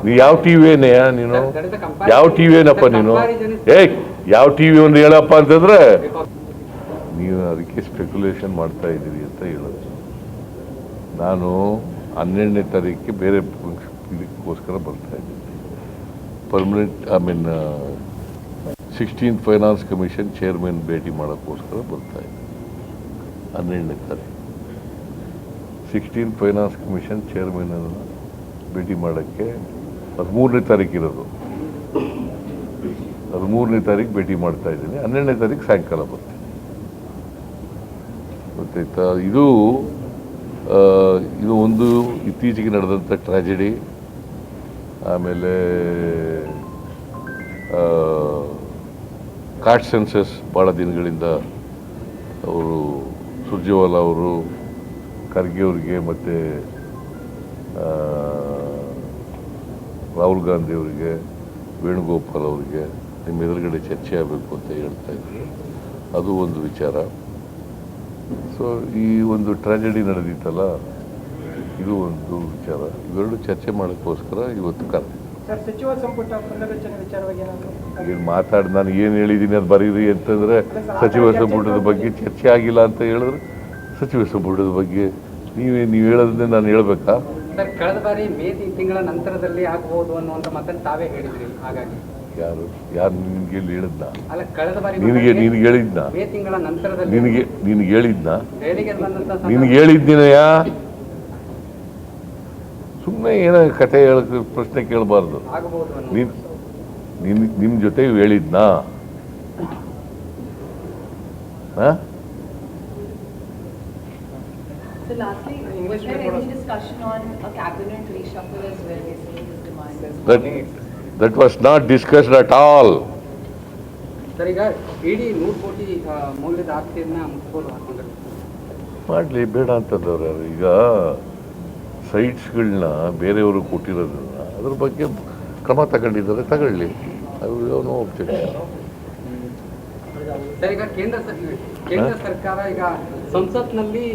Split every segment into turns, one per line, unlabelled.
ನೀ ಯಾವ ಟಿವಿನೇ ನೀನು ಯಾವ ಟಿವಿನಪ್ಪ ನೀನು ಯಾವ ಟಿವಿ ಒಂದು ಹೇಳಪ್ಪ ಅಂತಂದ್ರೆ ನೀವು ಅದಕ್ಕೆ ಸ್ಪೆಕ್ಯುಲೇಷನ್ ಮಾಡ್ತಾ ಇದ್ದೀರಿ ಅಂತ ಹೇಳೋದು. ನಾನು 12ನೇ ತಾರೀಕಿಗೆ ಬೇರೆ ಇದಕ್ಕೋಸ್ಕರ ಬರ್ತಾ ಇದ್ದೀನಿ. Permanent 16th finance commission chairman ಭೇಟಿ ಮಾಡೋಕ್ಕೋಸ್ಕರ ಬರ್ತಾ ಇದ್ದೀನಿ 12ನೇ ತಾರೀಕು. 16th ಫೈನಾನ್ಸ್ ಕಮಿಷನ್ ಚೇರ್ಮನ್ ಭೇಟಿ ಮಾಡೋಕ್ಕೆ 13ನೇ ತಾರೀಕು ಇರೋದು. 13ನೇ ತಾರೀಕು ಭೇಟಿ ಮಾಡ್ತಾ ಇದ್ದೀನಿ. 12ನೇ ತಾರೀಕು ಸಾಯಂಕಾಲ ಬರ್ತೀನಿ. ಗೊತ್ತಾಯ್ತಾ? ಇದು ಒಂದು ಇತ್ತೀಚೆಗೆ ನಡೆದಂಥ ಟ್ರ್ಯಾಜಿಡಿ. ಆಮೇಲೆ ಕಾಸ್ಟ್ ಸೆನ್ಸಸ್ ಭಾಳ ದಿನಗಳಿಂದ ಅವರು ಸುರ್ಜೇವಾಲಾ ಅವರು ಖರ್ಗೆ ಅವರಿಗೆ ಮತ್ತು ರಾಹುಲ್ ಗಾಂಧಿ ಅವರಿಗೆ, ವೇಣುಗೋಪಾಲ್ ಅವರಿಗೆ ನಿಮ್ಮ ಎದುರುಗಡೆ ಚರ್ಚೆ ಆಗಬೇಕು ಅಂತ ಹೇಳ್ತಾ ಇದ್ರು. ಅದು ಒಂದು ವಿಚಾರ. ಸೊ ಈ ಒಂದು ಟ್ರ್ಯಾಜಿಡಿ ನಡೆದಿತ್ತಲ್ಲ, ಇದು ಒಂದು ವಿಚಾರ. ಇವೆರಡು ಚರ್ಚೆ ಮಾಡೋಕ್ಕೋಸ್ಕರ ಇವತ್ತು ಕರೆದಿದ್ದೆ.
ಸಚಿವ ಸಂಪುಟ ಪುನರ್ರಚನೆ ವಿಚಾರವಾಗಿ
ಏನು ಮಾತಾಡಿ ನಾನು ಏನು ಹೇಳಿದ್ದೀನಿ ಅದು ಬರೀರಿ ಅಂತಂದರೆ ಸಚಿವ ಸಂಪುಟದ ಬಗ್ಗೆ ಚರ್ಚೆ ಆಗಿಲ್ಲ ಅಂತ ಹೇಳಿದ್ರೆ ಸಚಿವ ಸಂಪುಟದ ಬಗ್ಗೆ ನೀವು ಹೇಳೋದನ್ನೇ ನಾನು ಹೇಳ್ಬೇಕಾ?
ಸರ್, ಕಳೆದ ಬಾರಿ ಮೇ ತಿಂಗಳ ನಂತರದಲ್ಲಿ ಆಗಬಹುದು ಅನ್ನುವಂಥ ಮಾತನ್ನು ತಾವೇ ಹೇಳಿದ್ರಿ. ಹಾಗಾಗಿ
ಯಾರು ನಿನ್ಗೆ ಹೇಳಿದ್ನ?
ಅಲ್ಲ, ಕಳೆದ ಬಾರಿ
ನಿನಗೆ ಹೇಳಿದ್ನ?
ಮೇ ತಿಂಗಳ ನಂತರದಲ್ಲಿ
ನಿನಗೆ ಹೇಳಿದ್ನ?
ದೆಹಲಿಗೆ ಬಂದಂತ
ನಿನಗೆ ಹೇಳಿದ್ದೀನಯ್ಯ. ಸುಮ್ಮನೆ ಏನೋ ಕತೆ ಹೇಳಕ್ಕೆ ಪ್ರಶ್ನೆ ಕೇಳಬಾರ್ದು. ನಿಮ್ಮ ಜೊತೆ ಹೇಳಿದ್ನಾ?
So lastly, was there any discussion on a cabinet reshuffle as well, basically his demands?
That was not discussed at all.
Sir, ಈಗ ಇಡೀ 100 ಕೋಟಿ ಮೌಲ್ಯದ ಆಸ್ತಿಯನ್ನ ಮುಟ್ಬೋದು ಹಾಕೊಂಡ್ರೆ
ಮಾಡಲಿ, ಬೇಡ ಅಂತಂದವ್ರು. ಈಗ ಸೈಟ್ಸ್ಗಳನ್ನ ಬೇರೆಯವರು ಕೊಟ್ಟಿರೋದನ್ನ ಅದ್ರ ಬಗ್ಗೆ ಕ್ರಮ ತಗೊಂಡಿದ್ದಾರೆ, ತಗೊಳ್ಳಿ. ಅದು ನೋ ಒಬ್ಜೆಕ್ಷನ್.
ಸರ್, ಈಗ ಕೇಂದ್ರ ಸರ್ಕಾರ ಈಗ ಸಂಸತ್ನಲ್ಲಿ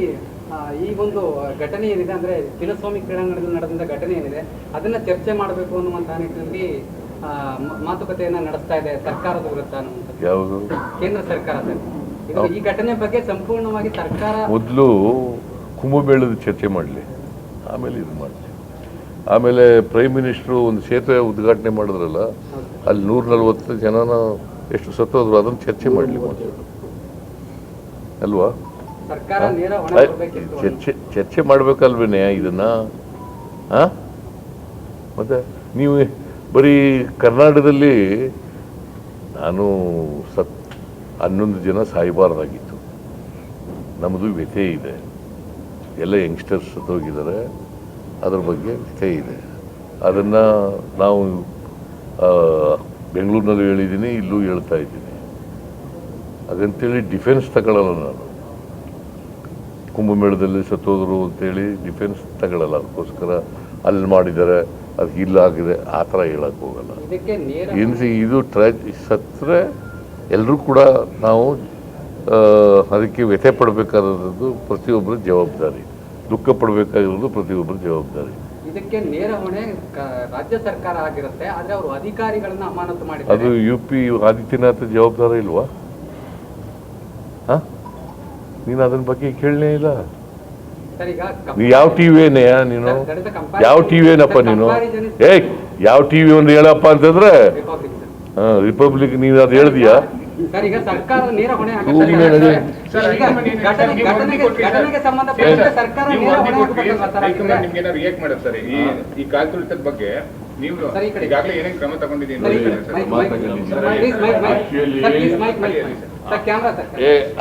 ಈ ಒಂದು ಘಟನೆ ಏನಿದೆ, ಅಂದ್ರೆ ಚಿನ್ನಸ್ವಾಮಿ ಕ್ರೀಡಾಂಗಣದಲ್ಲಿ ನಡೆದಂತ ಘಟನೆ ಏನಿದೆ, ಅದನ್ನ ಚರ್ಚೆ ಮಾಡಬೇಕು ಅನ್ನುವಂತ ನಿಟ್ಟಿನಲ್ಲಿ ಮಾತುಕತೆಯನ್ನ ನಡೆಸ್ತಾ ಇದೆ ಸರ್ಕಾರದ ವಿರುದ್ಧ ಅನ್ನುವಂಥದ್ದು.
ಯಾವುದು?
ಕೇಂದ್ರ ಸರ್ಕಾರ ಸರ್, ಈ ಘಟನೆ ಬಗ್ಗೆ ಸಂಪೂರ್ಣವಾಗಿ ಸರ್ಕಾರ
ಮೊದಲು ಕುಂಭಮೇಳದ ಚರ್ಚೆ ಮಾಡಲಿ, ಆಮೇಲೆ ಇದು ಮಾಡಲಿ. ಆಮೇಲೆ ಪ್ರೈಮ್ ಮಿನಿಸ್ಟ್ರು ಒಂದು ಸೇತುವೆ ಉದ್ಘಾಟನೆ ಮಾಡಿದ್ರಲ್ಲ, ಅಲ್ಲಿ 140 ಜನನ ಎಷ್ಟು ಸತ್ತೋದ್ರು, ಅದನ್ನು ಚರ್ಚೆ ಮಾಡಲಿ ಅಲ್ವಾ? ಚರ್ಚೆ ಮಾಡ್ಬೇಕಲ್ವೇನೆ ಇದನ್ನ. ಮತ್ತೆ ನೀವು ಬರೀ ಕರ್ನಾಟಕದಲ್ಲಿ ನಾನು 11 ಜನ ಸಾಯಬಾರ್ದಾಗಿತ್ತು. ನಮ್ಮದು ವ್ಯಥೆ ಇದೆ. ಎಲ್ಲ ಯಂಗ್ಸ್ಟರ್ಸ್ ಸತ್ತೋಗಿದ್ದಾರೆ, ಅದ್ರ ಬಗ್ಗೆ ವ್ಯಥೆ ಇದೆ. ಅದನ್ನು ನಾವು ಬೆಂಗಳೂರಿನಲ್ಲೂ ಹೇಳಿದ್ದೀನಿ, ಇಲ್ಲೂ ಹೇಳ್ತಾ ಇದ್ದೀನಿ. ಹಾಗಂತೇಳಿ ಡಿಫೆನ್ಸ್ ತಗೊಳ್ಳಲ್ಲ ನಾನು. ಕುಂಭಮೇಳದಲ್ಲಿ ಸತ್ತೋದ್ರು ಅಂತೇಳಿ ಡಿಫೆನ್ಸ್ ತಗೊಳ್ಳಲ್ಲ. ಅದಕ್ಕೋಸ್ಕರ ಅಲ್ಲಿ ಮಾಡಿದ್ದಾರೆ, ಅದು ಇಲ್ಲಾಗಿದೆ, ಆ ಥರ ಹೇಳಕ್ಕೆ ಹೋಗಲ್ಲ. ಇದು ಸತ್ತರೆ ಎಲ್ಲರೂ ಕೂಡ ನಾವು ಅದಕ್ಕೆ ವ್ಯಥೆ ಪಡಬೇಕಾದದ್ದು ಪ್ರತಿಯೊಬ್ಬರ ಜವಾಬ್ದಾರಿ, ದುಃಖ ಪಡಬೇಕಾಗಿರೋದು ಪ್ರತಿಯೊಬ್ಬರ ಜವಾಬ್ದಾರಿ.
ಇದಕ್ಕೆ ನೇರ ಹೊಣೆ ರಾಜ್ಯ ಸರ್ಕಾರ ಆಗಿರುತ್ತೆ, ಆದರೆ ಅವರು ಅಧಿಕಾರಿಗಳನ್ನ ಅಮಾನತು ಮಾಡಿ.
ಅದು UP ಆದಿತ್ಯನಾಥ್ ಜವಾಬ್ದಾರಿ ಇಲ್ವಾ? ನೀನು ಅದನ್ನ ಬಗ್ಗೆ ಕೇಳಲೇ ಇಲ್ಲ. ನೀ ಯಾವ ಟಿವಿನೇ ನೀನು? ಯಾವ ಟಿವಿನಪ್ಪ ನೀನು? ಯಾವ ಟಿವಿ ಒಂದು ಹೇಳಪ್ಪ ಅಂತಂದ್ರೆ ರಿಪಬ್ಲಿಕ್. ನೀನು ಅದು ಹೇಳ್ದೀಯಾ?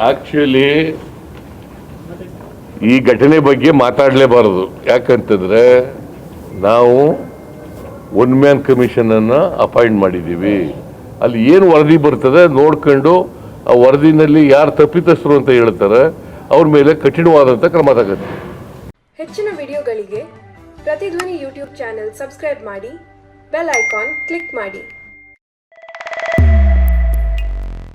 ಆಕ್ಚುಲಿ ಈ ಘಟನೆ ಬಗ್ಗೆ ಮಾತಾಡಲೇಬಾರದು. ಯಾಕಂತಂದ್ರೆ ನಾವು 1 ಮ್ಯಾನ್ ಕಮಿಷನ್ ಅನ್ನ ಅಪಾಯಿಂಟ್ ಮಾಡಿದ್ದೀವಿ. ಅಲ್ಲಿ ಏನು ವರದಿ ಬರ್ತದೆ ನೋಡ್ಕೊಂಡು ಆ ವರದಿನಲ್ಲಿ ಯಾರು ತಪ್ಪಿತಸ್ಥರು ಅಂತ ಹೇಳ್ತಾರೆ ಅವ್ರ ಮೇಲೆ ಕಠಿಣವಾದಂಥ ಕ್ರಮ ತಗೋತೀವಿ.
ಹೆಚ್ಚಿನ ವಿಡಿಯೋಗಳಿಗೆ ಪ್ರತಿಧ್ವನಿ ಯೂಟ್ಯೂಬ್ ಚಾನೆಲ್ ಸಬ್ಸ್ಕ್ರೈಬ್ ಮಾಡಿ, ಬೆಲ್ ಐಕಾನ್ ಕ್ಲಿಕ್ ಮಾಡಿ.